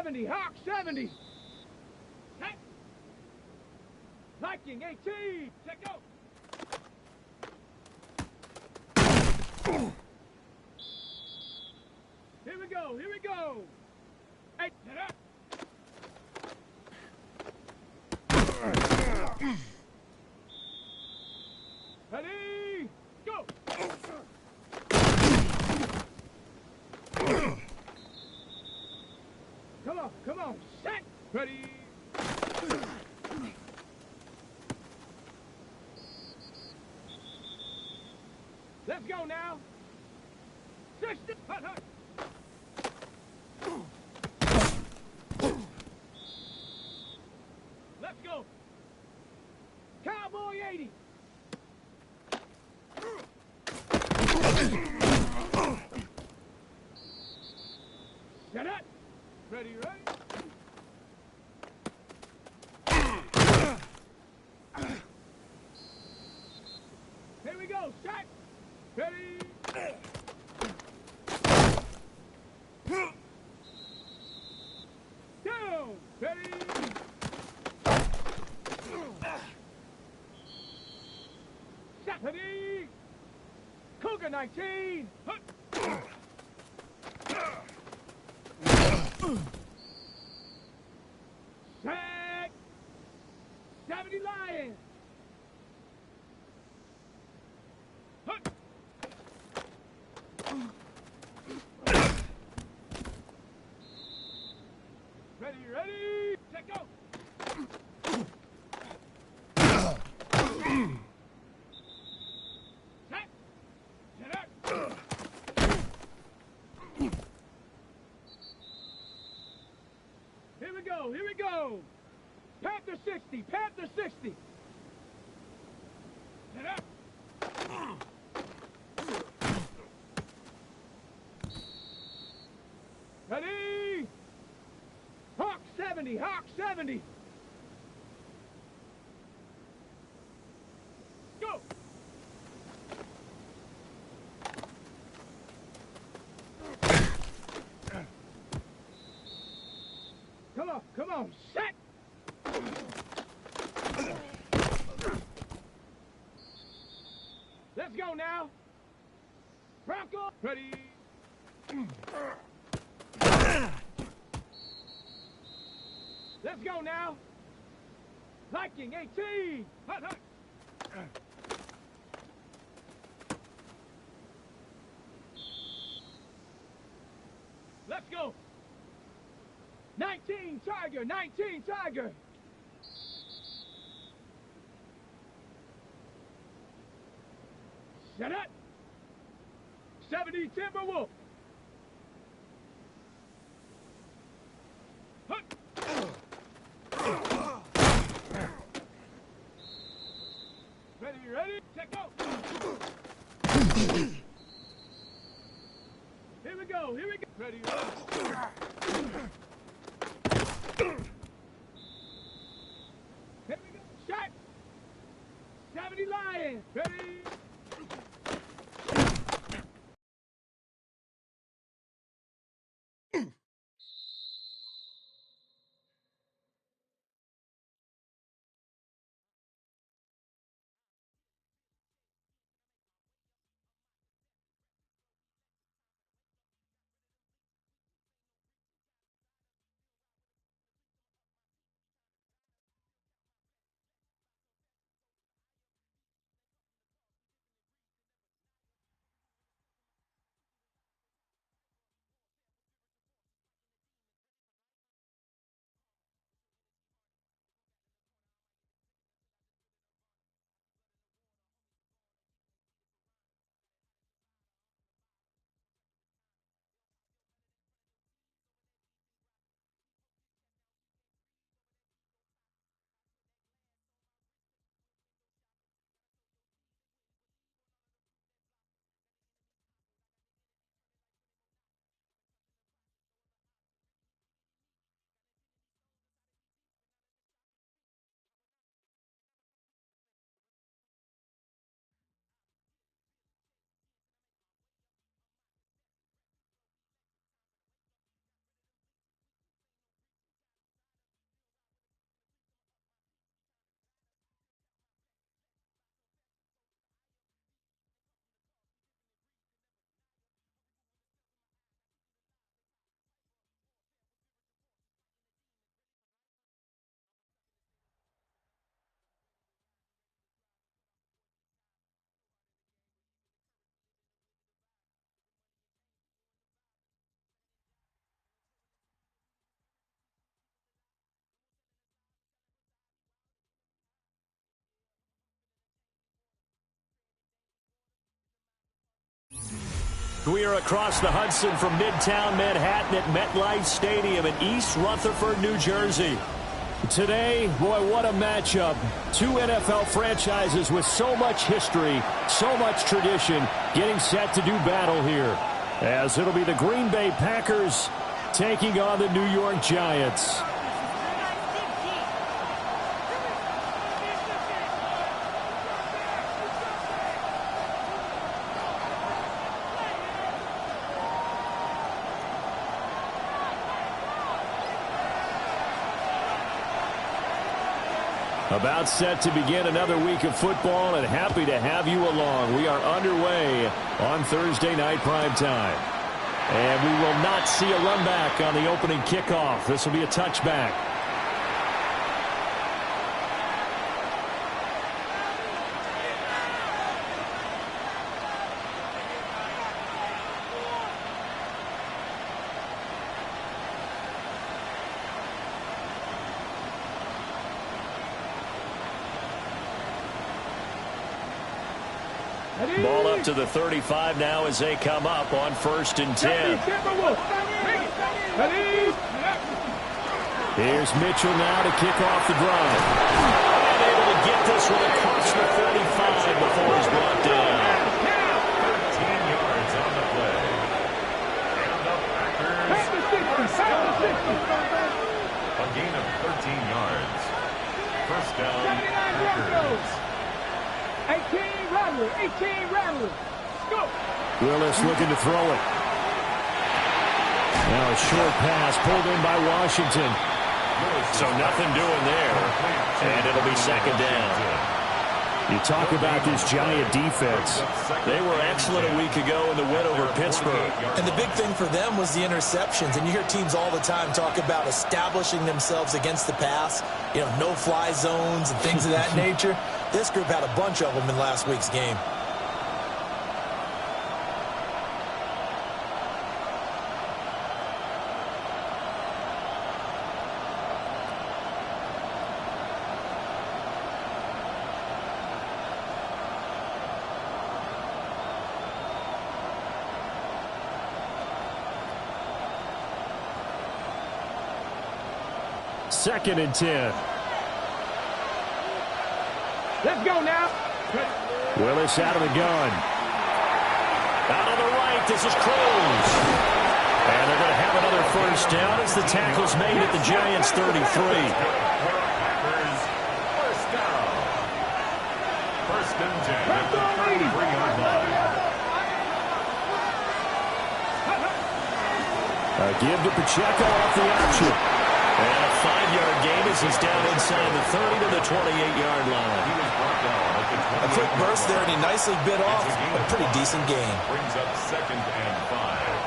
70, Hawk 70. Hey. Viking 18. Check go. Here we go, here we go. Hey, set up. Ready, go. Come on, set. Ready. Let's go now. 60. Hut, hut. Let's go. Cowboy 80. Set up. Ready, ready. Here we go. Set. Ready. Down. Ready. Set. Ready. Cougar 19. Set. 70 Lions. Ready, ready, set go. Set. Set up. Here we go, here we go. Panther 60, Panther 60. Set up. Ready? Hawk 70, Hawk 70. Go. Come on, set. Let's go now. Bronco, ready. Let's go now. Viking 18. Hut, hut. Let's go. 19 Tiger, 19 Tiger. Set up. 70 Timberwolf. Ready, ready, check go. Here we go, here we go. Ready, ready. Here we go, shot. 70 Lions, ready. We are across the Hudson from Midtown Manhattan at MetLife Stadium in East Rutherford, New Jersey. Today, boy, what a matchup. Two NFL franchises with so much history, so much tradition, getting set to do battle here. As it'll be the Green Bay Packers taking on the New York Giants. About set to begin another week of football, and happy to have you along. We are underway on Thursday night primetime. And we will not see a run back on the opening kickoff. This will be a touchback. Ball up to the 35 now as they come up on 1st and 10. Here's Mitchell now to kick off the drive. And able to get this one across the 35 before he's brought down. 13 yards on the play. And the Packers. A gain of 13 yards. First down, Packers. 18 Rattler. Go. Willis looking to throw it. Now a short pass pulled in by Washington. So nothing doing there. And it'll be second down. You talk about this Giant defense. They were excellent a week ago in the win over Pittsburgh. And the big thing for them was the interceptions. And you hear teams all the time talk about establishing themselves against the pass. You know, no-fly zones and things of that nature. This group had a bunch of them in last week's game. Second and 10. Let's go now. Willis out of the gun. Out on the right, this is Cruz. And they're going to have another first down as the tackle's made at the Giants' 33. First down. First and 10 at the 33-yard line. A give to Pacheco off the option. And a 5-yard gain as he's down inside the 30 to the 28-yard line. He was brought down at the 28. A quick burst there, and he nicely bit off a pretty decent gain. Brings up 2nd and 5.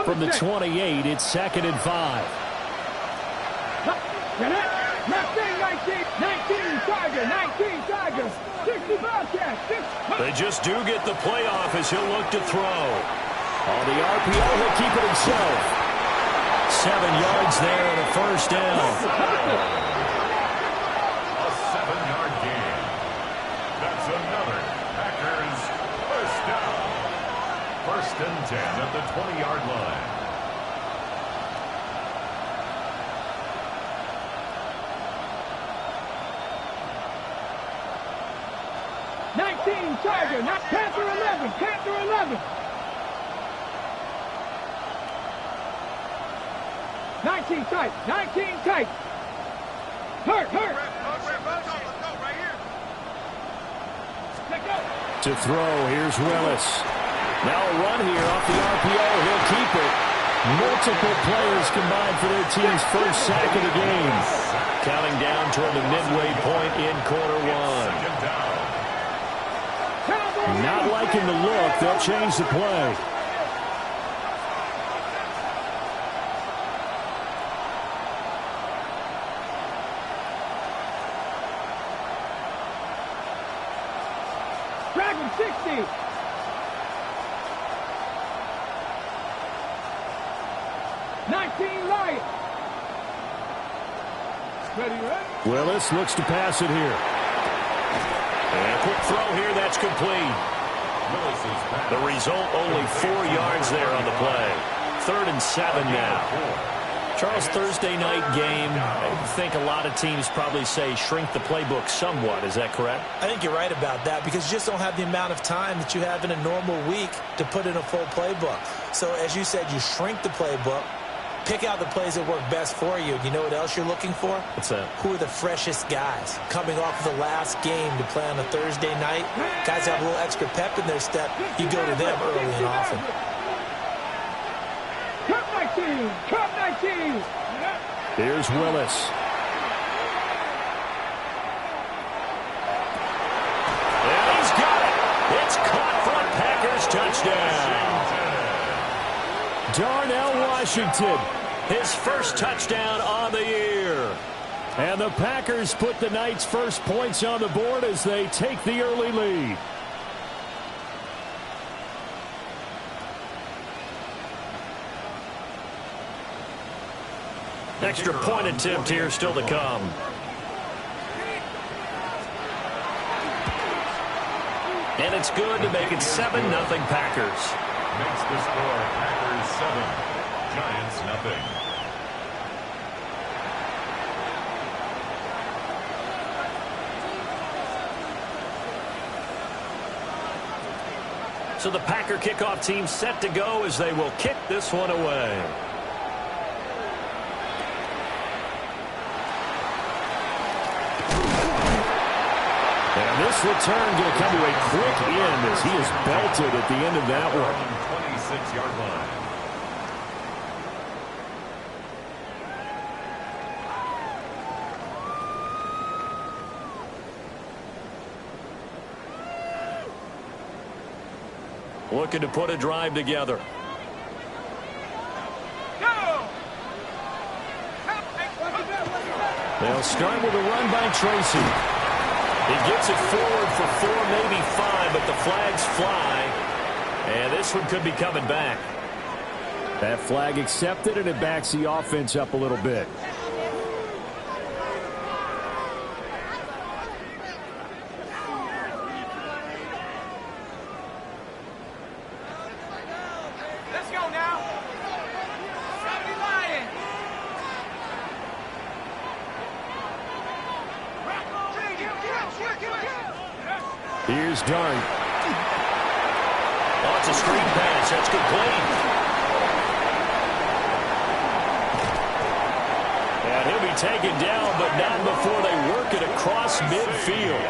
From the 28, it's 2nd and 5. 19 Tigers. 60 Bobcats. They just do get the playoff as he'll look to throw. On the RPO, he'll keep it himself. 7 yards there and a first down. A 7-yard gain. That's another Packers first down. 1st and 10 at the 20-yard line. Tiger, not Panther 11. 19 tight. Hurt. To throw, here's Willis. Now a run here off the RPO. He'll keep it. Multiple players combined for their team's first sack of the game. Counting down toward the midway point in quarter one. Not liking the look. They'll change the play. Track him, 60. Light. Ready? Willis looks to pass it here. And a quick throw here, that's complete. The result, only 4 yards there on the play. 3rd and 7 now. Charles, Thursday night game, I think a lot of teams probably say shrink the playbook somewhat. Is that correct? I think you're right about that because you just don't have the amount of time that you have in a normal week to put in a full playbook. So as you said, you shrink the playbook, pick out the plays that work best for you. You know what else you're looking for? What's that? Who are the freshest guys coming off of the last game to play on a Thursday night? Guys have a little extra pep in their step. You go to them early and often. Cut 19. Here's Willis. And he's got it. It's caught for a Packers touchdown. Darnell Washington, his first touchdown on the year. And the Packers put the night's first points on the board as they take the early lead. Extra point attempt here still to come. And it's good to make it 7-0 Packers. Makes the score Packers 7, Giants nothing. So the Packer kickoff team set to go as they will kick this one away. And this return going to come to a quick end as he is belted at the end of that one. 26-yard line. Looking to put a drive together. They'll start with a run by Tracy. He gets it forward for 4, maybe 5, but the flags fly. And this one could be coming back. That flag accepted, and it backs the offense up a little bit. Let's go now. Here's Dart. Oh, it's a screen pass. That's complete. And he'll be taken down, but not before they work it across midfield.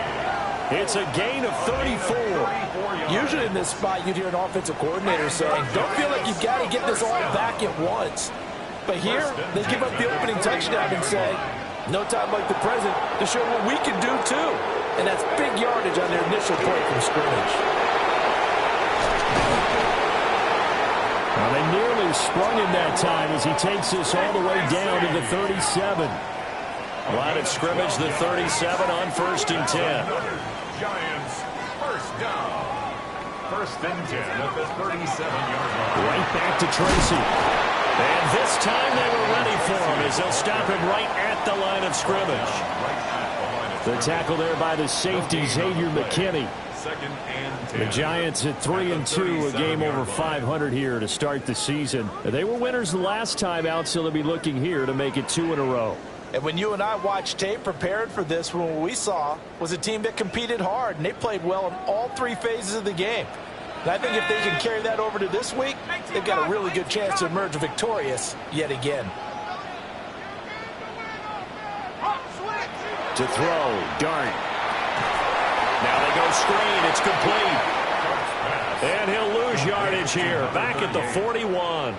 It's a gain of 34. Usually in this spot, you'd hear an offensive coordinator saying, don't feel like you've got to get this all back at once. But here, they give up the opening touchdown and say, no time like the present to show what we can do too. And that's big yardage on their initial point from scrimmage. Well, they nearly sprung him that time as he takes this all the way down to the 37. Line of scrimmage, the 37 on 1st and 10. Giants first down. 1st and 10 at the 37-yard line. Right back to Tracy. And this time they were ready for him as they'll stop him right at the line of scrimmage. The tackle there by the safety, Xavier McKinney. 2nd and 10. The Giants at 3-2, a game over 500 here to start the season. They were winners the last time out, so they'll be looking here to make it 2 in a row. And when you and I watched tape prepared for this, what we saw was a team that competed hard, and they played well in all 3 phases of the game. And I think if they can carry that over to this week, they've got a really good chance to emerge victorious yet again. To throw, Dart. Now they go screen, it's complete. And he'll lose yardage here, back at the 41.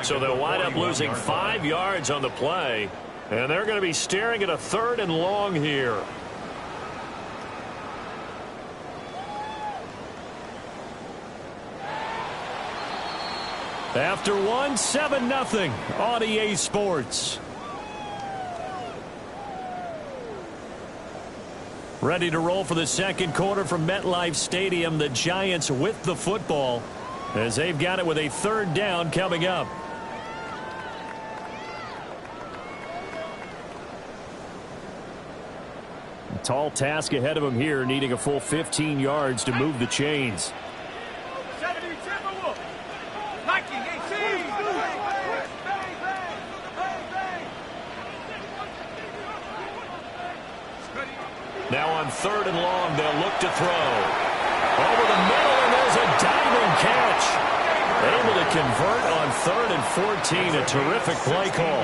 So they'll wind up losing 5 yards on the play. And they're going to be staring at a 3rd and long here. After one, 7-0 on EA Sports. Ready to roll for the second quarter from MetLife Stadium. The Giants with the football as they've got it with a third down coming up. A tall task ahead of him here, needing a full 15 yards to move the chains. Now on third and long, they'll look to throw. Over the middle, and there's a diving catch. Able to convert on 3rd and 14. A terrific play call.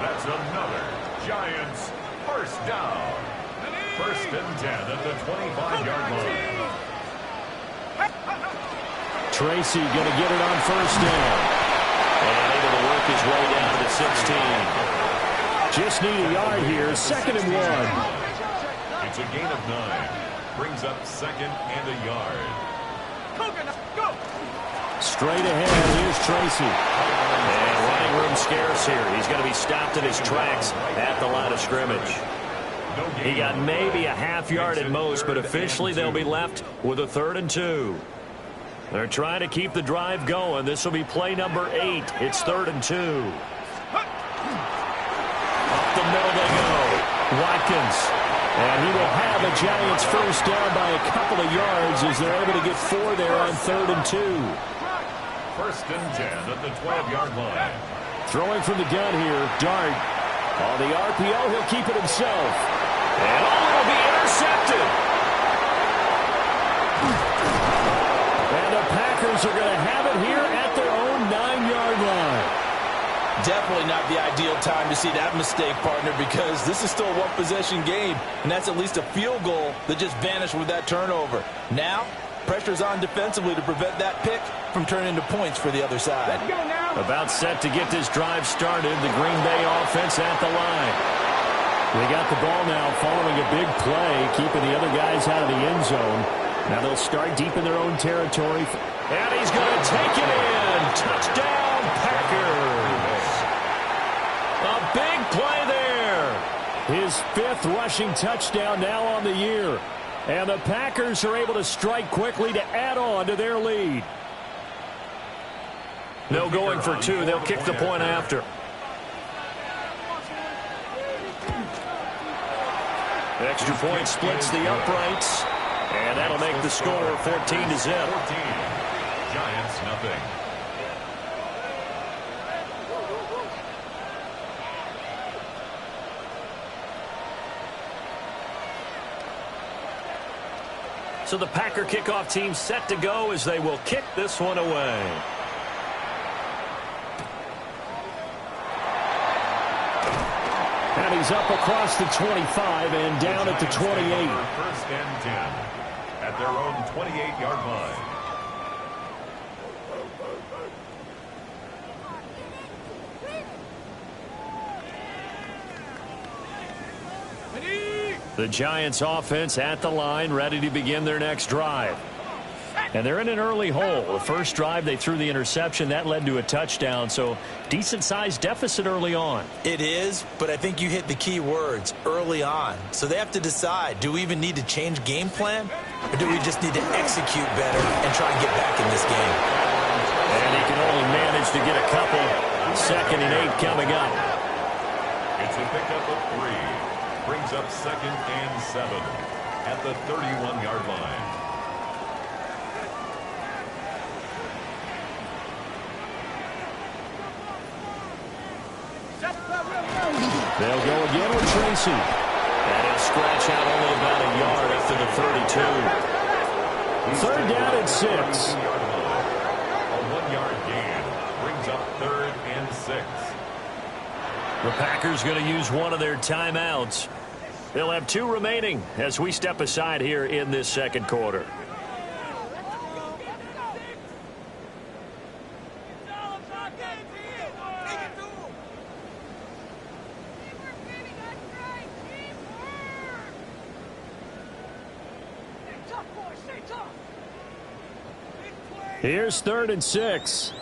That's another Giants first down. 1st and 10 at the 25-yard line. Tracy going to get it on 1st down. And able to work his way down to the 16. Just need a yard here. 2nd and 1. It's a gain of 9. Brings up 2nd and a yard. Straight ahead, here's Tracy. And running room scarce here. He's going to be stopped in his tracks at the line of scrimmage. He got maybe a half yard at most, but officially they'll be left with a 3rd and 2. They're trying to keep the drive going. This will be play number 8. It's 3rd and 2. Up the middle they go. Watkins. And he will have a Giants first down by a couple of yards as they're able to get 4 there on 3rd and 2. 1st and 10 at the 12-yard line. Throwing from the gun here, Dart. On the RPO, he'll keep it himself. And it'll be intercepted. And the Packers are going to have it here at their own 9-yard line. Definitely not the ideal time to see that mistake, partner, because this is still a one-possession game, and that's at least a field goal that just vanished with that turnover. Now, pressure's on defensively to prevent that pick from turning into points for the other side. Let's go now. About set to get this drive started, the Green Bay offense at the line. They got the ball now following a big play, keeping the other guys out of the end zone. Now they'll start deep in their own territory. And he's going to take it in. Touchdown, Packers. A big play there. His 5th rushing touchdown now on the year. And the Packers are able to strike quickly to add on to their lead. No going for 2. They'll kick the point after. Extra point splits the uprights. And that'll make the score 14-0. 14. Giants nothing. So the Packer kickoff team set to go as they will kick this one away. And he's up across the 25 and down at the 28. 1st and 10 at their own 28-yard line. The Giants offense at the line, ready to begin their next drive. And they're in an early hole. The first drive, they threw the interception. That led to a touchdown, so decent-sized deficit early on. It is, but I think you hit the key words, early on. So they have to decide, do we even need to change game plan, or do we just need to execute better and try and get back in this game? And he can only manage to get a couple. 2nd and 8 coming up. It's a pickup of 3. Brings up 2nd and 7 at the 31-yard line. They'll go again with Tracy. And he'll scratch out only about a yard after the 32. 3rd down and 6. A 1-yard gain brings up 3rd and 6. The Packers going to use one of their timeouts. They'll have 2 remaining as we step aside here in this second quarter. Here's 3rd and 6.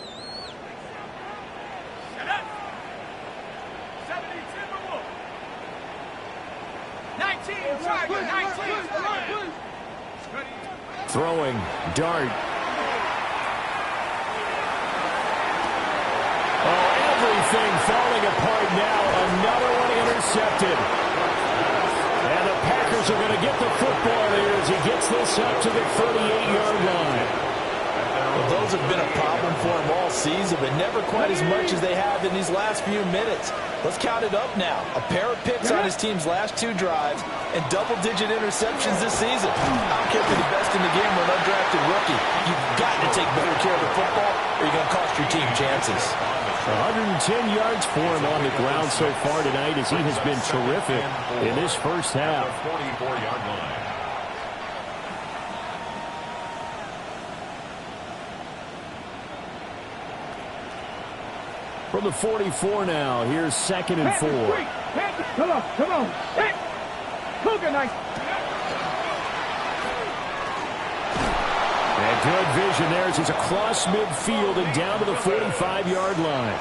Throwing, dart. Oh, everything falling apart now. Another one intercepted. And the Packers are going to get the football here as he gets this up to the 38-yard line. Well, those have been a problem for him all season, but never quite as much as they have in these last few minutes. Let's count it up now. A pair of picks on his team's last 2 drives and double-digit interceptions this season. I don't care if you're the best in the game or an undrafted rookie. You've got to take better care of the football or you're going to cost your team chances. 110 yards for him on the ground so far tonight as he has been terrific in this first half. 44-yard line. From the 44 now, here's 2nd and 4. Come on, come on. Hey. Cougar nice. And good vision there as he's across midfield and down to the 45-yard line.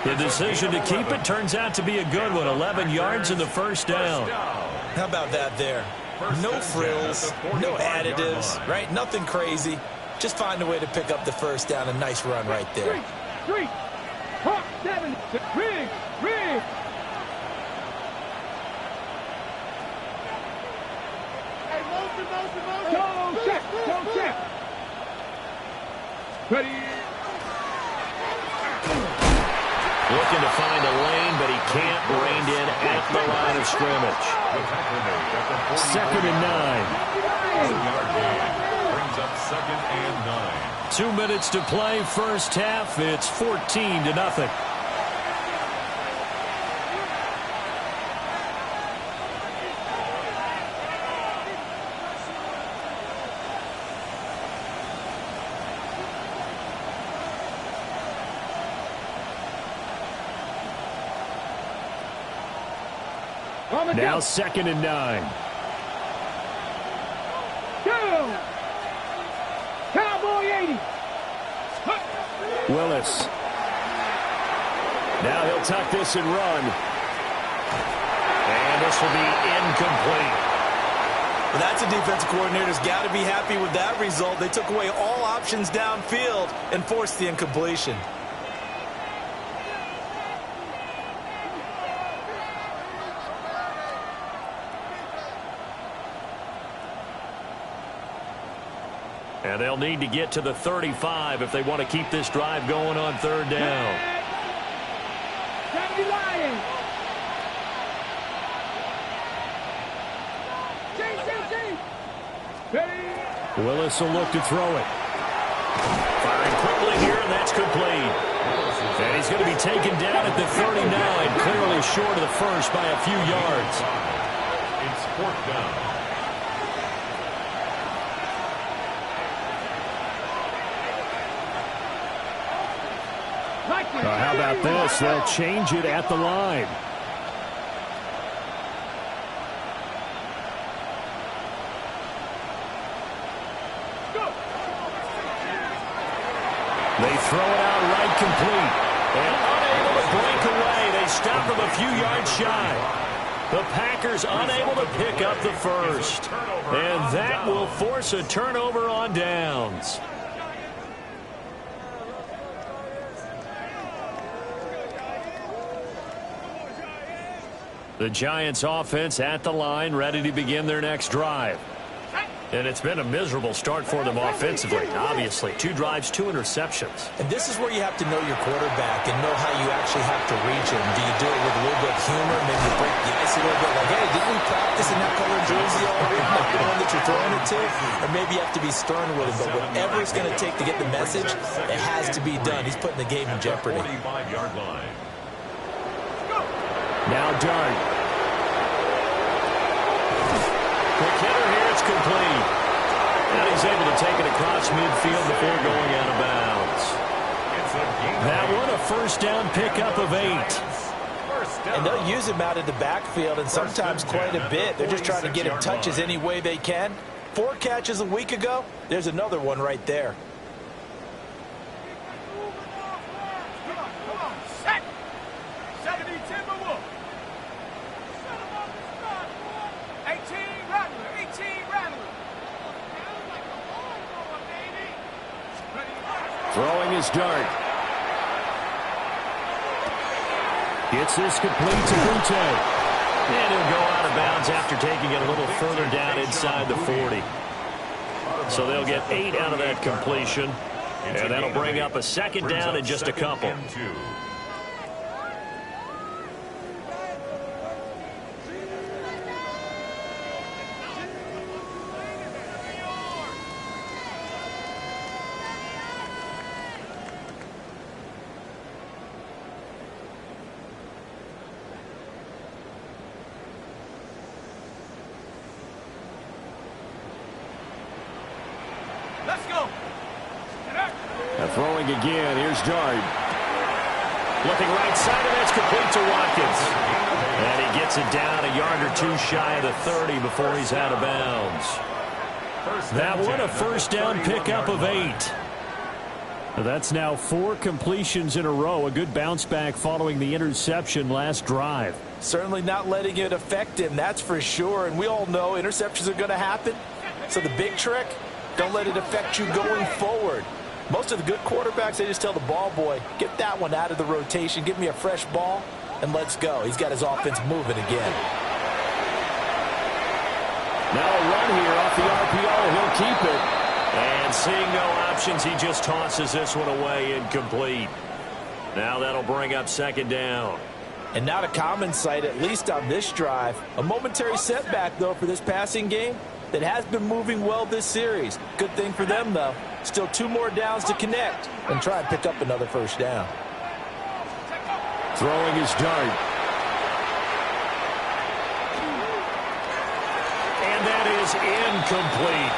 The decision to keep it turns out to be a good one. 11 yards in the first down. How about that there? No frills, no additives, right? Nothing crazy. Just find a way to pick up the first down. A nice run right there. 3, 7, rig. Hey, motion. Go check. Ready. Looking to find a lane, but he can't rein in at the line of scrimmage. 2nd and 9. 1-yard gain. Brings up 2nd and 9. 2 minutes to play first half. It's 14-0. Now 2nd and 9. Go! Cowboy 80. Willis. Now he'll tuck this and run. And this will be incomplete. Well, that's a defensive coordinator's got to be happy with that result. They took away all options downfield and forced the incompletion. And they'll need to get to the 35 if they want to keep this drive going on 3rd down. 70 Lions. Willis will look to throw it. Firing quickly here, and that's complete. And he's going to be taken down at the 39, clearly short of the first by a few yards. It's 4th down. How about this? They'll change it at the line. They throw it out right complete. And unable to break away. They stop him a few yards shy. The Packers unable to pick up the first. And that will force a turnover on downs. The Giants offense at the line, ready to begin their next drive. And it's been a miserable start for them offensively, obviously. 2 drives, 2 interceptions. And this is where you have to know your quarterback and know how you actually have to reach him. Do you do it with a little bit of humor, maybe break the ice a little bit, like, hey, didn't we practice in that color jersey already, like the one that you're throwing it to? Or maybe you have to be stern with him, but whatever it's going to take to get the message, it has to be done. He's putting the game in jeopardy. 45-yard line. Now Dart. Quick hitter here, it's complete. And he's able to take it across midfield before going out of bounds. That one a first down pickup of 8. And they'll use him out of the backfield, and sometimes quite a bit. They're just trying to get him touches any way they can. 4 catches a week ago. There's another one right there. Throwing his dart. Gets this complete to Butte. And he'll go out of bounds after taking it a little further down inside the 40. So they'll get 8 out of that completion. And that'll bring up a second down in just a couple. Let's go. Throwing again. Here's Dart. Looking right side, and that's complete to Watkins. And he gets it down a yard or two shy of the 30 before he's out of bounds. That one a first down pickup of 8. That's now 4 completions in a row. A good bounce back following the interception last drive. Certainly not letting it affect him, that's for sure. And we all know interceptions are going to happen. So the big trick, don't let it affect you going forward. Most of the good quarterbacks, they just tell the ball boy, get that one out of the rotation, give me a fresh ball, and let's go. He's got his offense moving again. Now a run here off the RPO. He'll keep it. And seeing no options, he just tosses this one away incomplete. Now that'll bring up second down. And not a common sight, at least on this drive. A momentary setback, though, for this passing game that has been moving well this series. Good thing for them, though. Still 2 more downs to connect and try and pick up another first down. Throwing his dart. And that is incomplete.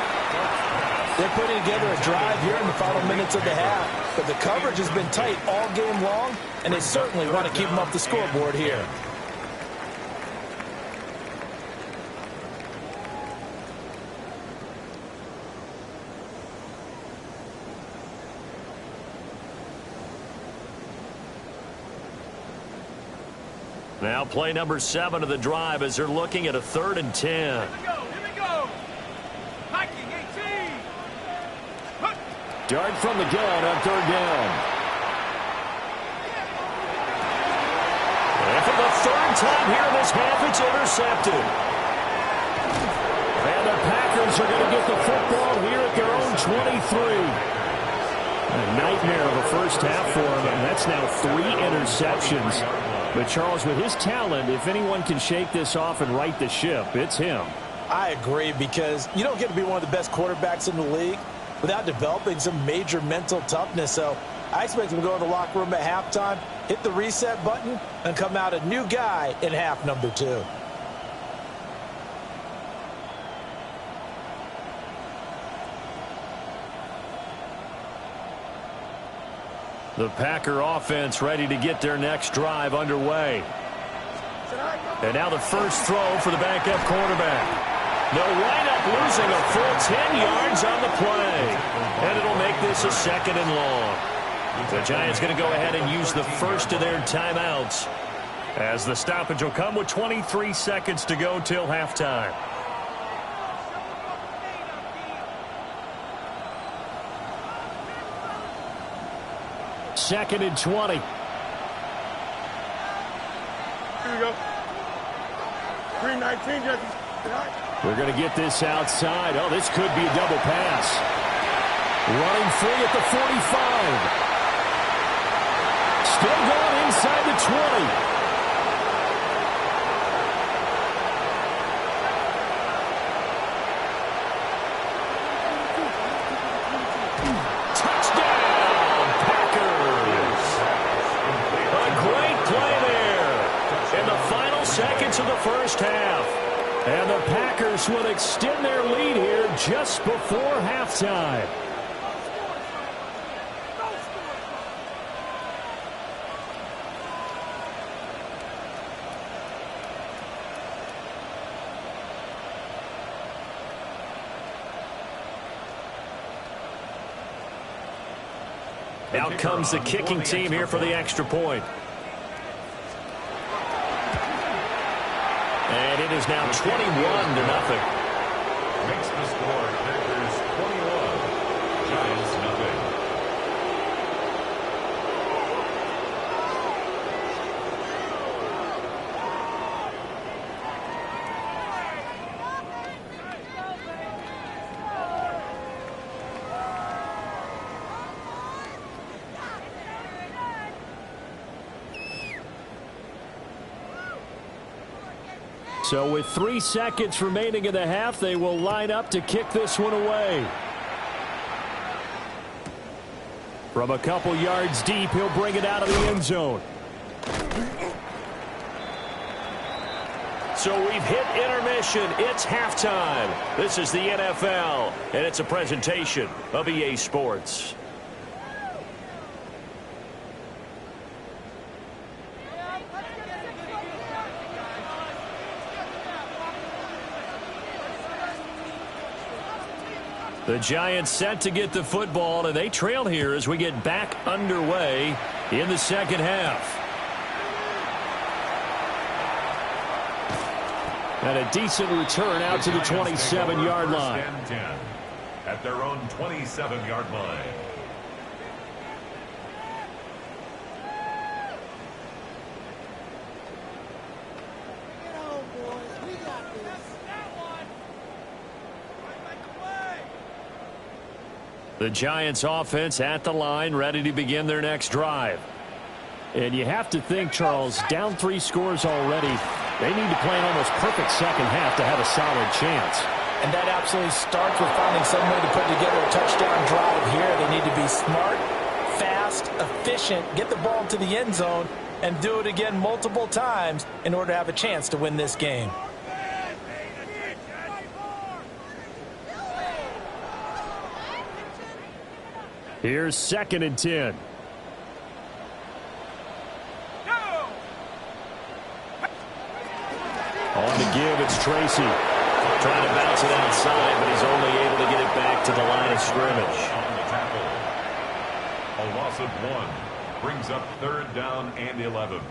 They're putting together a drive here in the final minutes of the half, but the coverage has been tight all game long, and they certainly want to keep them off the scoreboard here. Now play number 7 of the drive as they're looking at a 3rd and 10. Here we go. Hiking 18. Dart from the gun on 3rd down. And for the 3rd time here in this half, it's intercepted. And the Packers are going to get the football here at their own 23. A nightmare of a first half for him, and that's now 3 interceptions. But, Charles, with his talent, if anyone can shake this off and right the ship, it's him. I agree, because you don't get to be one of the best quarterbacks in the league without developing some major mental toughness. So I expect him to go in the locker room at halftime, hit the reset button, and come out a new guy in half number 2. The Packer offense ready to get their next drive underway. And now the first throw for the backup quarterback. They'll wind up losing a full 10 yards on the play. And it'll make this a 2nd and long. The Giants going to go ahead and use the first of their timeouts, as the stoppage will come with 23 seconds to go till halftime. Second and 20. Here we go. 319, Jesse. We're going to get this outside. Oh, this could be a double pass. Running free at the 45. Still going inside the 20. Seconds of the first half. And the Packers will extend their lead here just before halftime. Out comes the kicking team here for the extra point. And it is now 21-0. Makes the score Packers 21, Giants 0. So with 3 seconds remaining in the half, they will line up to kick this one away. From a couple yards deep, he'll bring it out of the end zone. So we've hit intermission. It's halftime. This is the NFL, and it's a presentation of EA Sports. The Giants set to get the football, and they trail here as we get back underway in the second half. And a decent return out to the 27-yard line. At their own 27-yard line. The Giants offense at the line, ready to begin their next drive. And you have to think, Charles, down 3 scores already. They need to play an almost perfect second half to have a solid chance. And that absolutely starts with finding some way to put together a touchdown drive here. They need to be smart, fast, efficient, get the ball to the end zone, and do it again multiple times in order to have a chance to win this game. Here's 2nd and 10. On the give, it's Tracy. Trying to bounce it outside, but he's only able to get it back to the line of scrimmage. On the tackle. A loss of 1 brings up 3rd down and 11.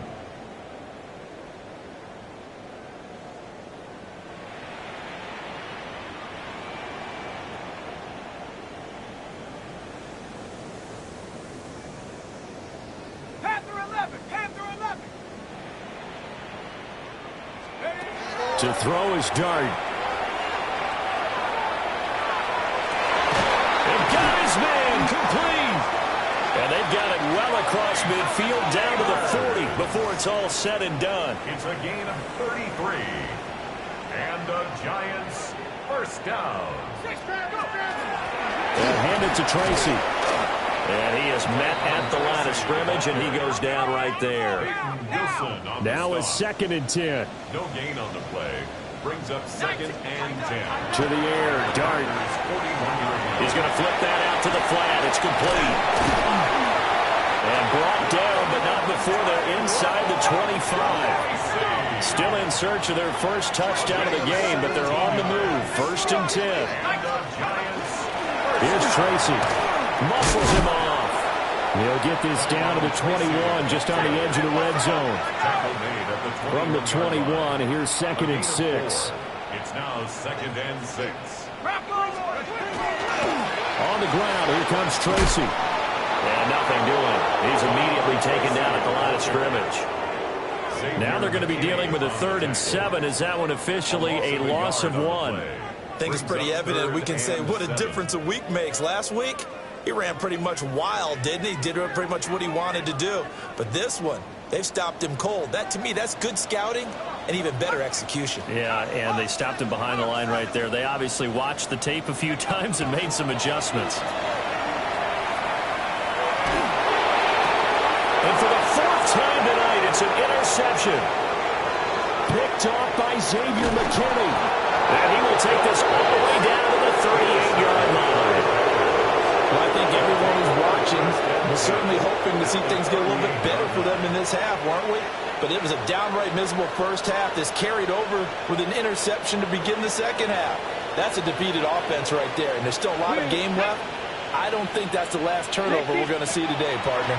To throw is Dart. And got his man complete. And they've got it well across midfield down to the 40 before it's all said and done. It's a gain of 33. And the Giants first down. And hand it to Tracy. And he is met at the line of scrimmage, and he goes down right there. Now it's 2nd and 10. No gain on the play. Brings up 2nd and 10. To the air, Dart. He's going to flip that out to the flat. It's complete. And brought down, but not before they're inside the 25. Still in search of their first touchdown of the game, but they're on the move. 1st and 10. Here's Tracy. Muscles him off. He'll get this down to the 21, just on the edge of the red zone. From the 21, here's 2nd and 6. It's now 2nd and 6. On the ground, here comes Tracy. And nothing doing. He's immediately taken down at the line of scrimmage. Now they're going to be dealing with a 3rd and 7. Is that one officially a loss of 1? I think it's pretty evident. We can say what a difference a week makes. Last week, he ran pretty much wild, didn't he? Did pretty much what he wanted to do. But this one, they've stopped him cold. That, to me, that's good scouting and even better execution. Yeah, and they stopped him behind the line right there. They obviously watched the tape a few times and made some adjustments. And for the 4th time tonight, it's an interception. Picked off by Xavier McKinney. And he will take this all the way down to the 38-yard line. Well, I think everyone who's watching was certainly hoping to see things get a little bit better for them in this half, weren't we? But it was a downright miserable first half. This carried over with an interception to begin the second half. That's a defeated offense right there, and there's still a lot of game left. I don't think that's the last turnover we're going to see today, partner.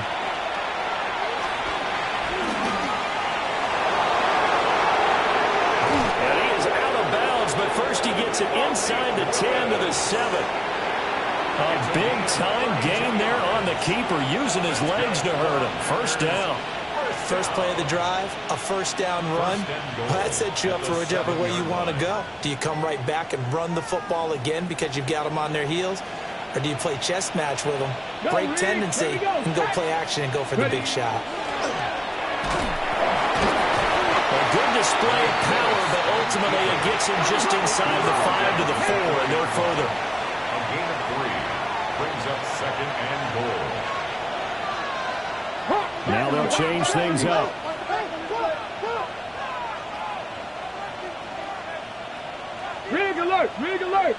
And he is out of bounds, but first he gets it inside the 10 to the 7. A big-time gain there on the keeper, using his legs to hurt him. First down. First play of the drive, a first down run. Well, that sets you up for whichever way you want to go. Do you come right back and run the football again because you've got them on their heels? Or do you play chess match with them, break tendency, and go play action and go for the big shot? A good display of power, but ultimately it gets him just inside the 5 to the 4 and no further. A gain of 3 brings up 2nd and goal. Now they'll change things up. Rig alert! Rig alert!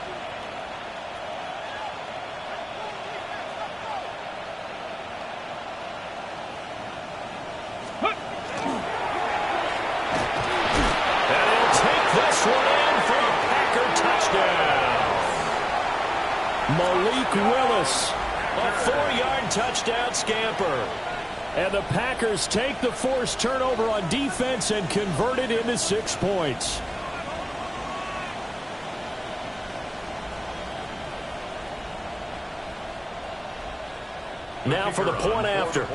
And he'll take this one in for a Packer touchdown. Malik Willis. A 4-yard touchdown scamper. And the Packers take the forced turnover on defense and convert it into 6 points. Now for the point after.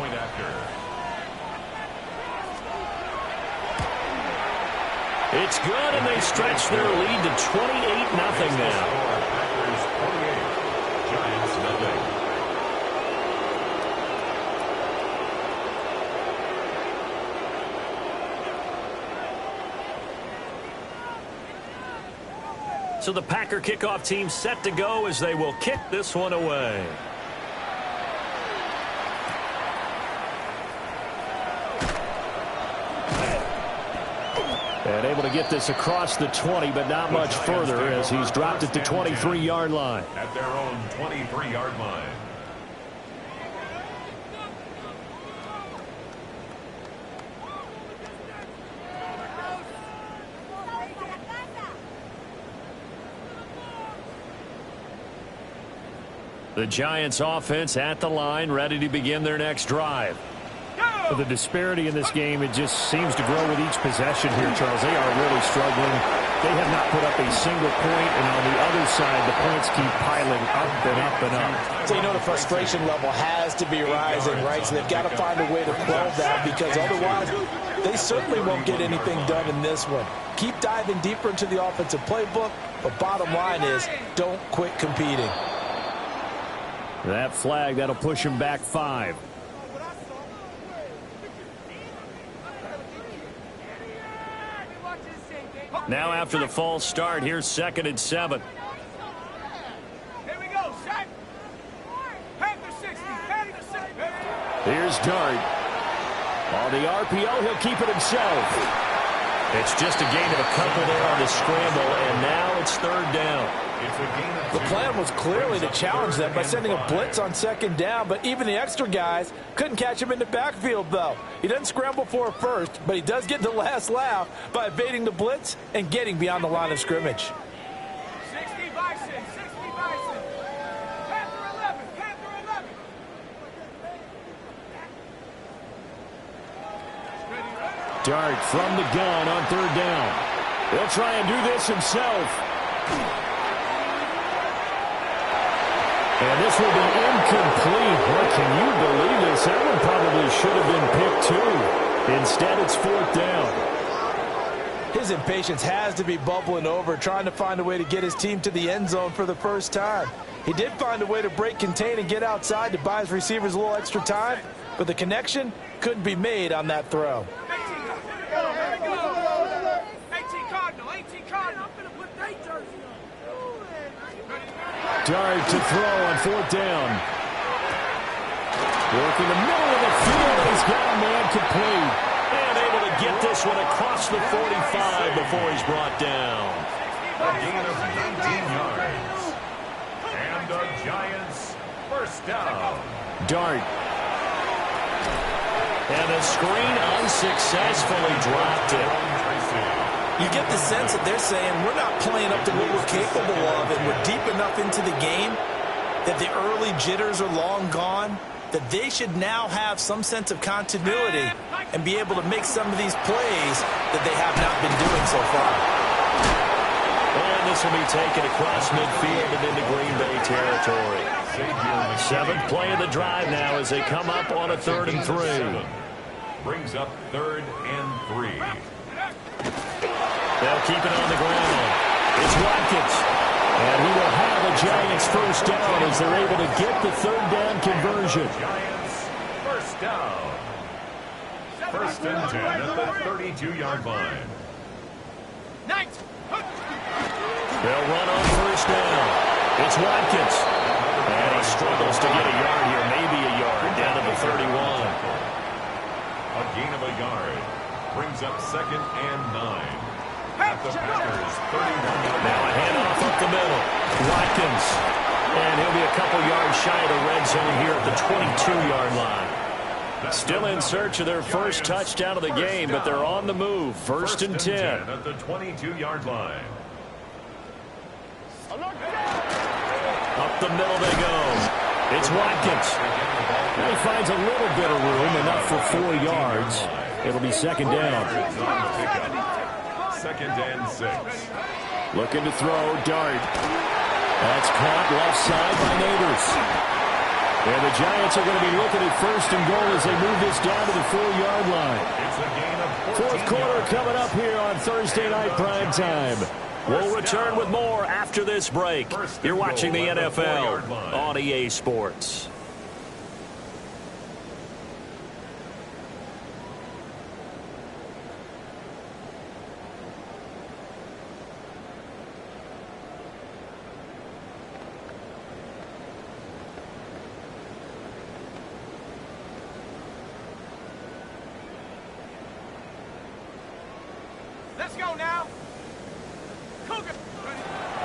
It's good, and they stretch their lead to 28-0 now. Packers 28, Giants 0. So the Packer kickoff team set to go as they will kick this one away. And able to get this across the 20, but not much further as he's dropped it to 23-yard line. At their own 23-yard line. The Giants offense at the line, ready to begin their next drive. The disparity in this game, it just seems to grow with each possession here, Charles. They are really struggling. They have not put up a single point, and on the other side, the points keep piling up and up and up. So you know the frustration level has to be rising, right? So they've got to find a way to quell that, because otherwise they certainly won't get anything done in this one. Keep diving deeper into the offensive playbook, but bottom line is don't quit competing. That flag, that'll push him back 5. Now after the false start, here's 2nd and 7. Here we go, set. Panther 60, Panther 60. Here's Dart. On the RPO, he'll keep it himself. It's just a gain of a couple there on the scramble, and now it's 3rd down. The plan was clearly to challenge them by sending a blitz on 2nd down, but even the extra guys couldn't catch him in the backfield, though. He doesn't scramble for a first, but he does get the last laugh by evading the blitz and getting beyond the line of scrimmage. 60 Bison, 60 Bison. Panther 11, Panther 11. Dart from the gun on 3rd down. He'll try and do this himself. And this will be incomplete. What, can you believe this? That one probably should have been picked too. Instead, it's 4th down. His impatience has to be bubbling over, trying to find a way to get his team to the end zone for the first time. He did find a way to break contain and get outside to buy his receivers a little extra time, but the connection couldn't be made on that throw. 18 Cardinal, 18 Cardinal. I'm going to put their jersey on. Dart to throw on 4th down. Working the middle of the field. He's got a man complete. And able to get this one across the 45 before he's brought down. A gain of 19 yards. And the Giants first down. Dart. And the screen unsuccessfully dropped it. You get the sense that they're saying we're not playing up to what we're capable of, and we're deep enough into the game that the early jitters are long gone, that they should now have some sense of continuity and be able to make some of these plays that they have not been doing so far. And this will be taken across midfield and into Green Bay territory. 7th play of the drive now as they come up on a 3rd and 3. Brings up 3rd and 3. They'll keep it on the ground. It's Watkins. And he will have a Giants first down as they're able to get the 3rd down conversion. Giants first down. 1st and 10 at the 32-yard line. They'll run on first down. It's Watkins. And he struggles to get a yard here, maybe a yard, down to the 31. A gain of a yard brings up 2nd and 9. At the Packers' 31. Now a handoff up the middle. Watkins. And he'll be a couple yards shy of the red zone here at the 22-yard line. Still in search of their first touchdown of the game, but they're on the move. First and 10. At the 22-yard line. Up the middle they go. It's Watkins. And he finds a little bit of room, enough for 4 yards. It'll be 2nd down. 2nd and 6. Looking to throw, Dart. That's caught left side by Neighbors. And the Giants are going to be looking at 1st and goal as they move this down to the 4-yard line. It's a gain of 14 Fourth quarter yards. coming up here on Thursday Night Prime Time. We'll return with more after this break. You're watching the NFL on EA Sports. Let's go now.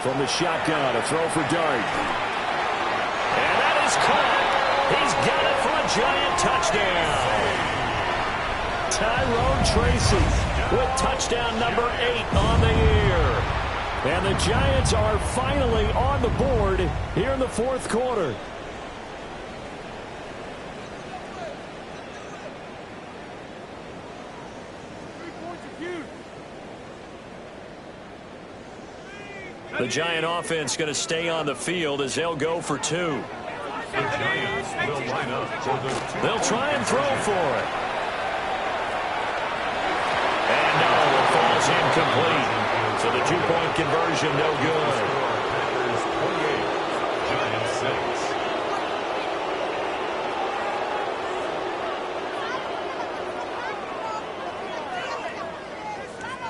From the shotgun, a throw for Dart. And that is caught. He's got it for a Giant touchdown. Tyrone Tracy with touchdown number 8 on the year. And the Giants are finally on the board here in the 4th quarter. The Giant offense going to stay on the field as they'll go for 2. The Giants will line up for the 2. They'll try and throw for it. And no, it falls incomplete. So the 2-point conversion no good. Packers 28, Giants 6.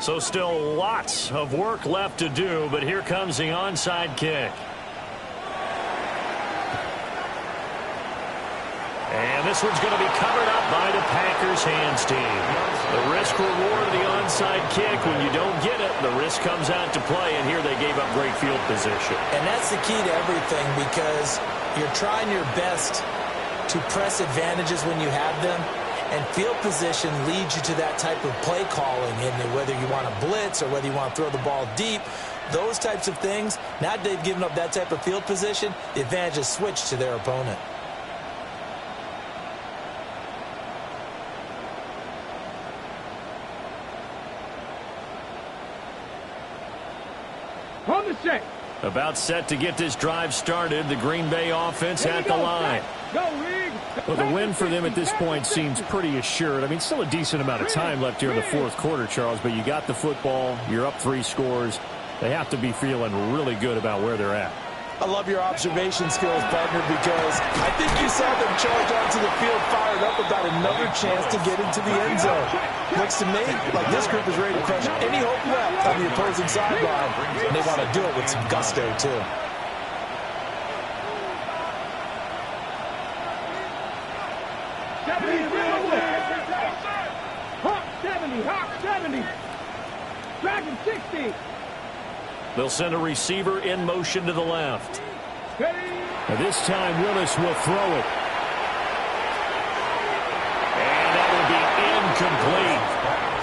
So still lots of work left to do, but here comes the onside kick. And this one's going to be covered up by the Packers hands team. The risk reward of the onside kick, when you don't get it, the risk comes out to play, and here they gave up great field position. And that's the key to everything, because you're trying your best to press advantages when you have them. And field position leads you to that type of play calling, and whether you want to blitz or whether you want to throw the ball deep, those types of things. Now that they've given up that type of field position, the advantage is switched to their opponent. On the set. About set to get this drive started. The Green Bay offense at the line. Well, the win for them at this point seems pretty assured. I mean, still a decent amount of time left here in the 4th quarter, Charles, but you got the football. You're up 3 scores. They have to be feeling really good about where they're at. I love your observation skills, partner, because I think you saw them charge onto the field fired up about another chance to get into the end zone. Looks to me like this group is ready to crush any hope left on the opposing sideline, and they want to do it with some gusto, too. Hawk 70, Hawk 70. Dragon 60. They'll send a receiver in motion to the left. Now this time, Willis will throw it. And that will be incomplete.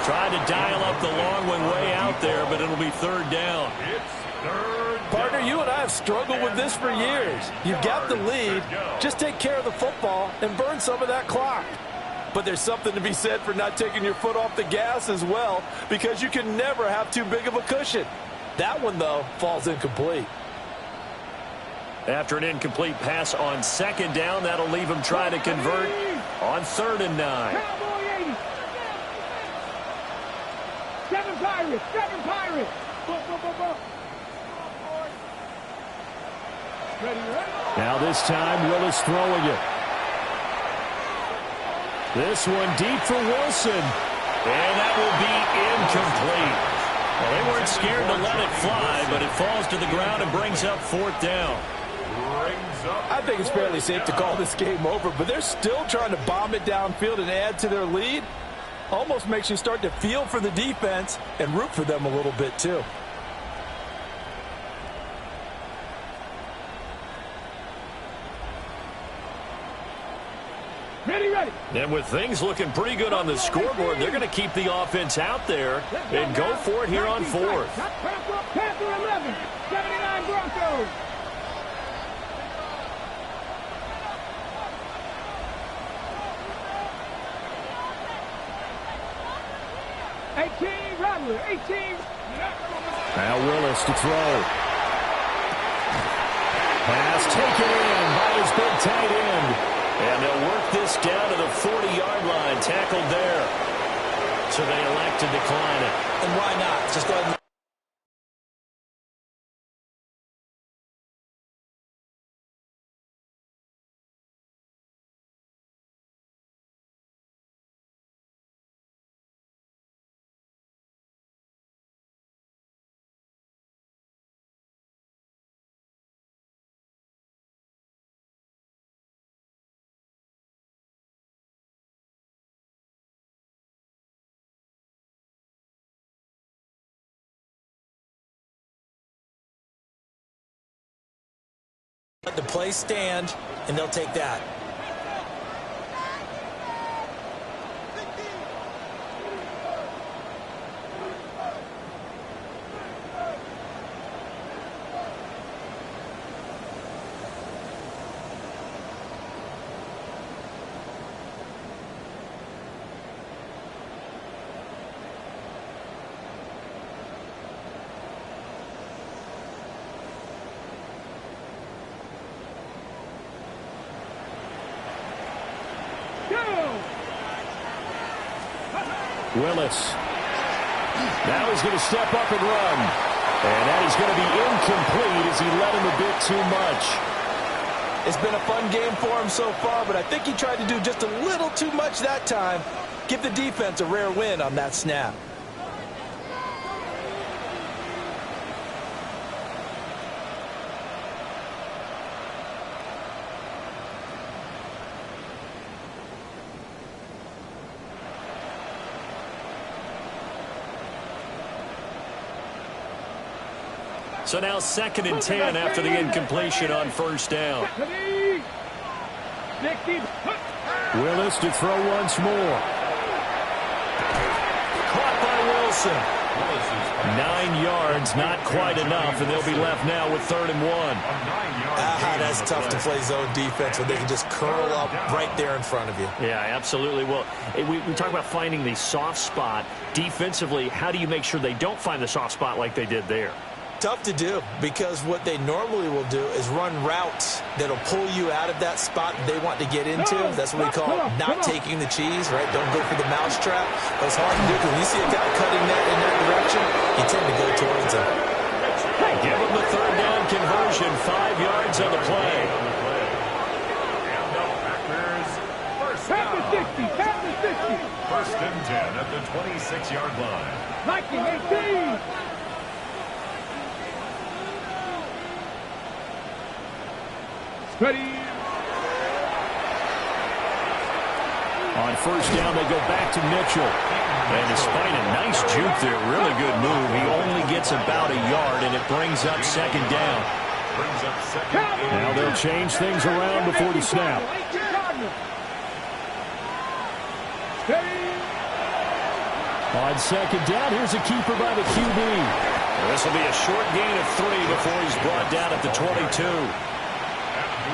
Tried to dial up the long one way out there, but it'll be 3rd down. It's 3rd down. Partner, you and I have struggled with this for years. You've got the lead. Just take care of the football and burn some of that clock. But there's something to be said for not taking your foot off the gas as well, because you can never have too big of a cushion. That one, though, falls incomplete. After an incomplete pass on 2nd down, that'll leave him trying to convert on 3rd and 9. Cowboy 80. 7 Pirates, 7 Pirates. Ready. Now this time, Willis throwing it. This one deep for Wilson. And that will be incomplete. Well, they weren't scared to let it fly, but it falls to the ground and brings up 4th down. I think it's fairly safe to call this game over, but they're still trying to bomb it downfield and add to their lead. Almost makes you start to feel for the defense and root for them a little bit, too. Ready, ready. And with things looking pretty good on the scoreboard, they're going to keep the offense out there and go for it here on 4th. Panther 11, 79 Broncos. Rattler, 18. Now Willis to throw. Pass taken in by his big tight end. And they'll work this down to the 40-yard line, tackled there. So they elect to decline it. And why not? Just go ahead and... Let the play stand, and they'll take that. Willis. Now he's going to step up and run. And that is going to be incomplete as he led him a bit too much. It's been a fun game for him so far, but I think he tried to do just a little too much that time. Give the defense a rare win on that snap. So now 2nd and 10 after the incompletion on 1st down. Willis to throw once more. Caught by Wilson. 9 yards, not quite enough, and they'll be left now with 3rd and 1. That's tough to play zone defense when they can just curl up right there in front of you. Yeah, absolutely. Well, we talk about finding the soft spot. Defensively, how do you make sure they don't find the soft spot like they did there? Tough to do, because what they normally will do is run routes that'll pull you out of that spot they want to get into. That's what we call not taking the cheese, right? Don't go for the mousetrap. But it's hard to do because when you see a guy cutting that in that direction, you tend to go towards him. Give him the 3rd down conversion, 5 yards on the play. Panther 60, Panther 60. 1st and 10 at the 26-yard line. Viking 18. Ready. On 1st down, they go back to Mitchell. And despite a nice juke there, really good move, he only gets about a yard, and it brings up 2nd down. Now they'll change things around before the snap. On 2nd down, here's a keeper by the QB. This will be a short gain of 3 before he's brought down at the 22.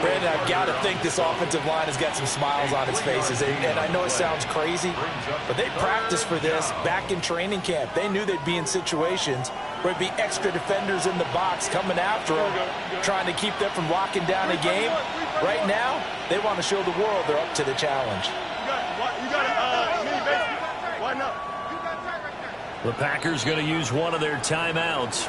Brandon, I've got to think this offensive line has got some smiles on its faces. And I know it sounds crazy, but they practiced for this back in training camp. They knew they'd be in situations where it'd be extra defenders in the box coming after them, trying to keep them from locking down a game. Right now, they want to show the world they're up to the challenge. The Packers going to use one of their timeouts.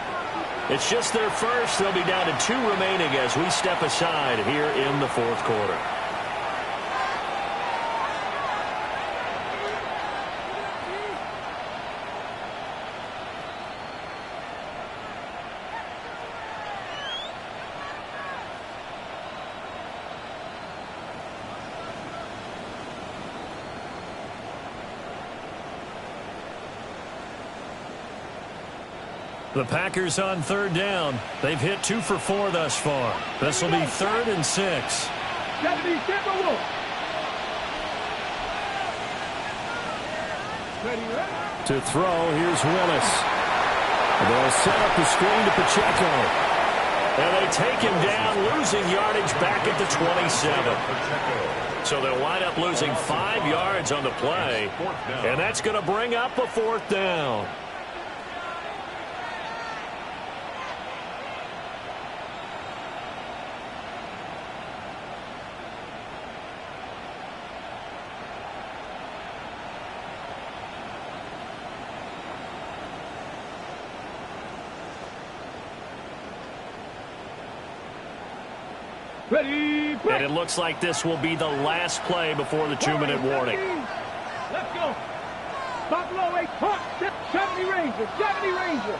It's just their first. They'll be down to 2 remaining as we step aside here in the 4th quarter. The Packers on third down. They've hit 2 for 4 thus far. This will be 3rd and 6. To throw, here's Willis. They'll set up the screen to Pacheco. And they take him down, losing yardage back at the 27. So they'll wind up losing 5 yards on the play. And that's going to bring up a 4th down. Ready, break. And it looks like this will be the last play before the 2-minute warning. Let's go. Buffalo 8, 70 Rangers, 70 Rangers.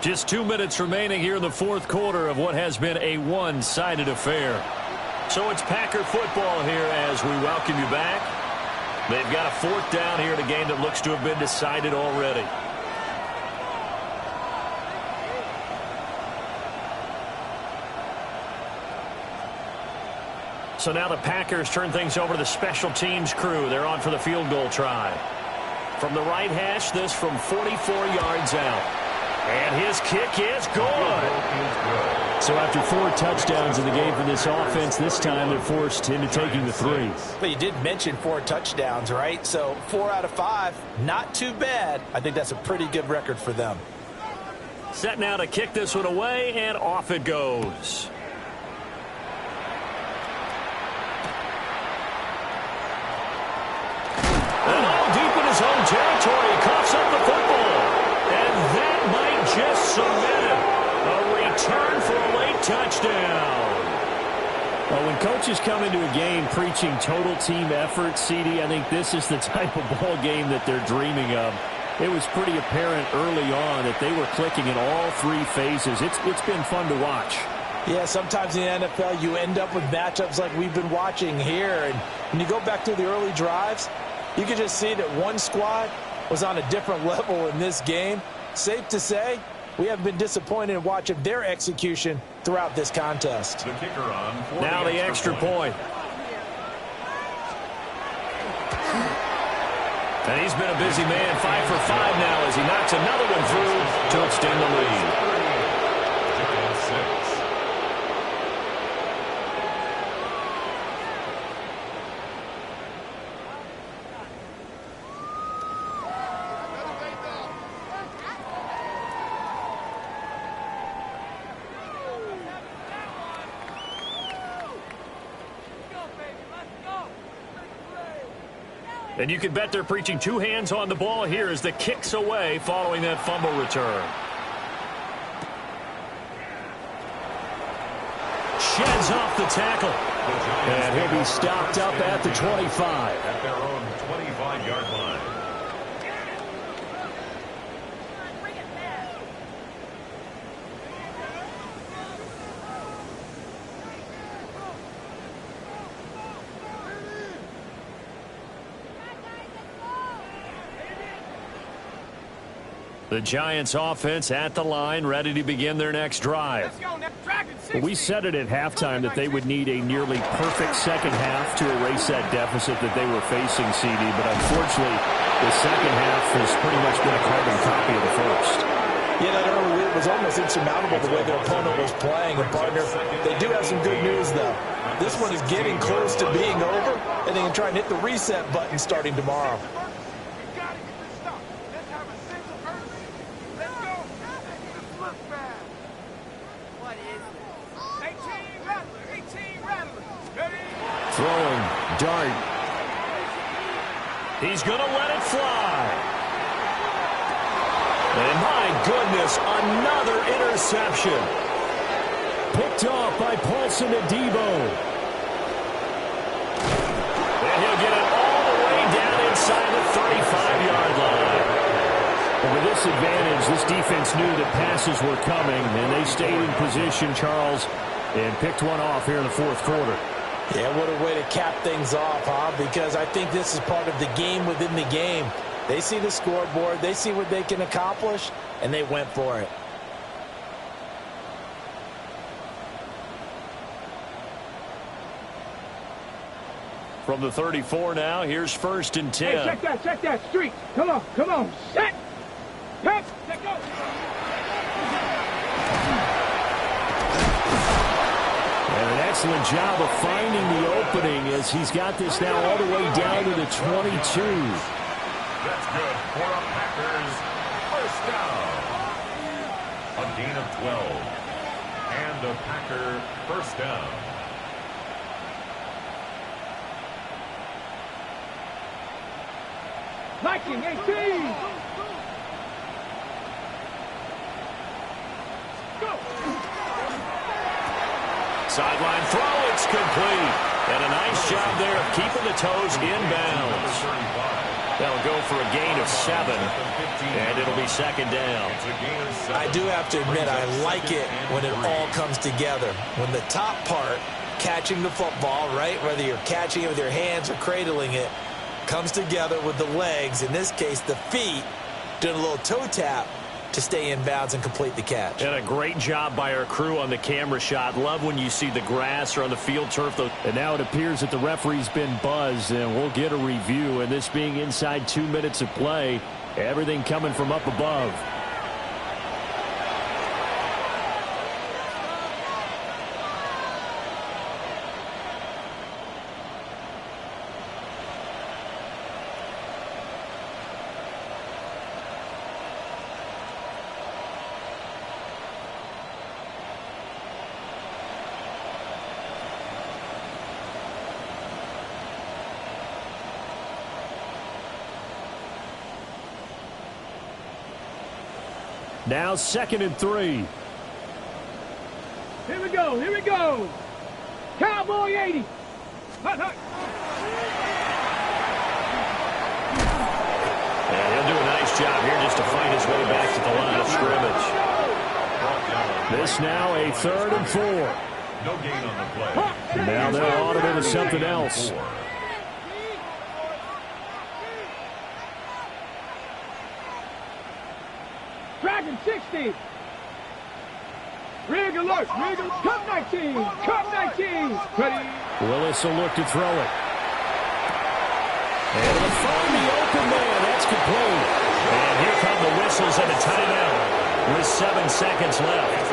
Just 2 minutes remaining here in the 4th quarter of what has been a one-sided affair. So it's Packer football here as we welcome you back. They've got a 4th down here in a game that looks to have been decided already. So now the Packers turn things over to the special teams crew. They're on for the field goal try. From the right hash, this from 44 yards out. And his kick is good. So after 4 touchdowns in the game for this offense, this time they're forced into taking the 3. But you did mention 4 touchdowns, right? So 4 out of 5, not too bad. I think that's a pretty good record for them. Set now to kick this one away, and off it goes. And all deep in his own territory, he coughs up the football. And that might just cement it. A return for a late touchdown. Well, when coaches come into a game preaching total team effort, CD, I think this is the type of ball game that they're dreaming of. It was pretty apparent early on that they were clicking in all 3 phases. It's been fun to watch. Yeah, sometimes in the NFL you end up with matchups like we've been watching here. And when you go back to the early drives, you can just see that one squad was on a different level in this game. Safe to say, we have been disappointed in watching their execution throughout this contest. The kicker on for now the extra point. And he's been a busy man, 5 for 5 now as he knocks another one through to extend the lead. And you can bet they're preaching 2 hands on the ball here as the kick's away following that fumble return. Sheds off the tackle. And he'll be stopped up at the 25. At their own 25-yard line. The Giants offense at the line, ready to begin their next drive. We said it at halftime that they would need a nearly perfect second half to erase that deficit that they were facing, CD, but unfortunately, the second half has pretty much been a carbon copy of the first. Yeah, that early lead was almost insurmountable the way their opponent was playing. And, partner, they do have some good news, though. This one is getting close to being over, and they can try and hit the reset button starting tomorrow. Throwing, dart. He's going to let it fly. And my goodness, another interception. Picked off by Paulson Adebo. And he'll get it all the way down inside the 35-yard line. And with this advantage, this defense knew that passes were coming, and they stayed in position, Charles, and picked one off here in the 4th quarter. Yeah, what a way to cap things off, huh? Because I think this is part of the game within the game. They see the scoreboard, they see what they can accomplish, and they went for it. From the 34 now, here's 1st and 10. Hey, check that, street. Come on, set. Pass, let go. And an excellent job of finding the opening as he's got this now all the way down to the 22. That's good for a Packers first down. A gain of 12. And a Packer first down. Liking 18. Go. Sideline throw, it's complete. And a nice job there of keeping the toes inbounds. They'll go for a gain of 7, and it'll be 2nd down. I do have to admit, I like it when it all comes together. When the top part, catching the football, right, whether you're catching it with your hands or cradling it, comes together with the legs, in this case the feet, doing a little toe tap to stay in bounds and complete the catch. And a great job by our crew on the camera shot. Love when you see the grass or on the field turf. And now it appears that the referee's been buzzed, and we'll get a review. And this being inside 2 minutes of play, everything coming from up above. Now 2nd and 3. Here we go. Cowboy 80. Hut. And he'll do a nice job here just to find his way back to the line of scrimmage. This now a 3rd and 4. No gain on the play. Now they're on it into something else. Dragon 60. Rig alert. Cut 19. Ready. Willis will look to throw it. And he'll find the open man. That's complete. And here come the whistles and a timeout with 7 seconds left.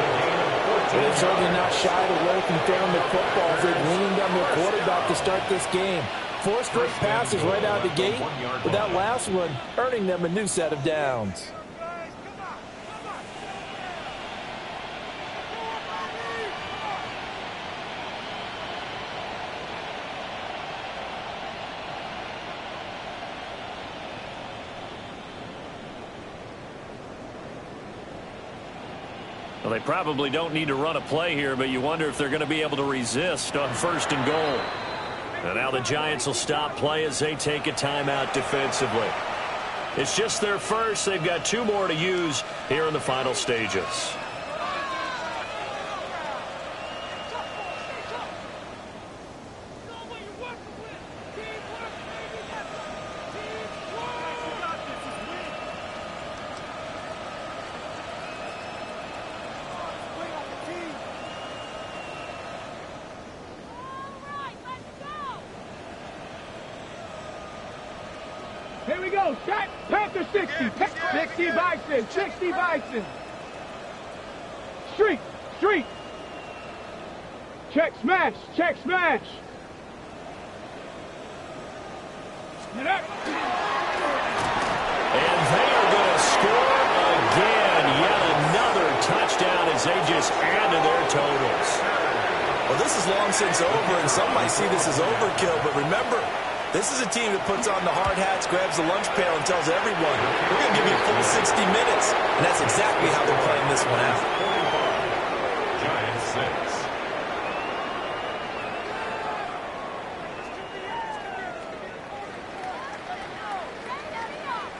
They're certainly not shied away from throwing the football. They're leaning on their quarterback to start this game. 4 straight passes right out of the gate, with that last one earning them a new set of downs. Well, they probably don't need to run a play here, but you wonder if they're going to be able to resist on 1st and goal. And now the Giants will stop play as they take a timeout defensively. It's just their first. They've got 2 more to use here in the final stages. Here we go. Shot. Panther 60. 60 Bison. 60 Bison. Street. Check smash. Get up. And they are going to score again. Yet another touchdown as they just add to their totals. Well, this is long since over, and some might see this as overkill, but remember, this is a team that puts on the hard hats, grabs the lunch pail, and tells everyone, we're going to give you a full 60 minutes. And that's exactly how they're playing this one out. Giants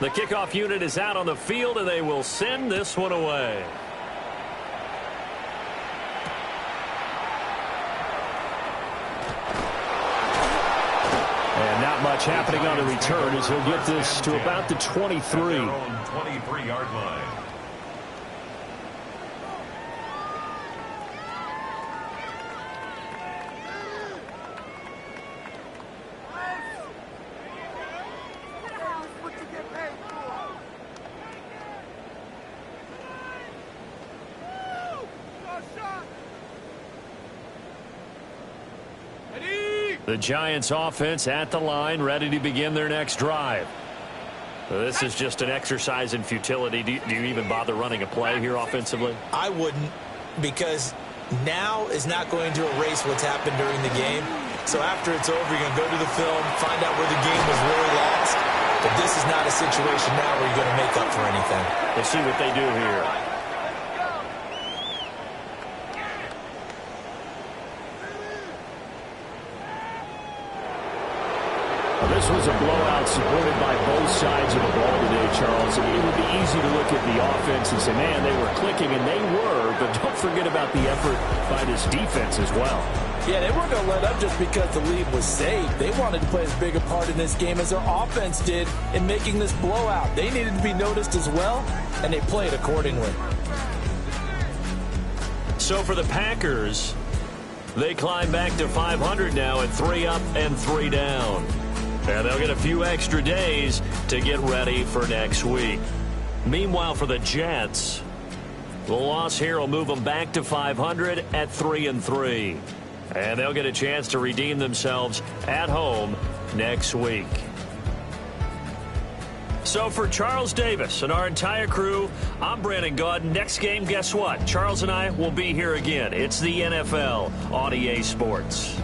6. The kickoff unit is out on the field, and they will send this one away. much happening on the return as he'll get this to about the 23. At their own 23-yard line. The Giants offense at the line, ready to begin their next drive. This is just an exercise in futility. Do you even bother running a play here offensively? I wouldn't, because now is not going to erase what's happened during the game. So after it's over, you're going to go to the film, find out where the game was really lost. But this is not a situation now where you're going to make up for anything. Let's see what they do here. This was a blowout supported by both sides of the ball today, Charles. It would be easy to look at the offense and say, man, they were clicking, and they were, but don't forget about the effort by this defense as well. Yeah, they weren't going to let up just because the lead was saved. They wanted to play as big a part in this game as their offense did in making this blowout. They needed to be noticed as well, and they played accordingly. So for the Packers, they climb back to 500 now at 3 up and 3 down. And they'll get a few extra days to get ready for next week. Meanwhile, for the Jets, the loss here will move them back to 500 at 3-3. And they'll get a chance to redeem themselves at home next week. So for Charles Davis and our entire crew, I'm Brandon Gaudin. Next game, guess what? Charles and I will be here again. It's the NFL on EA Sports.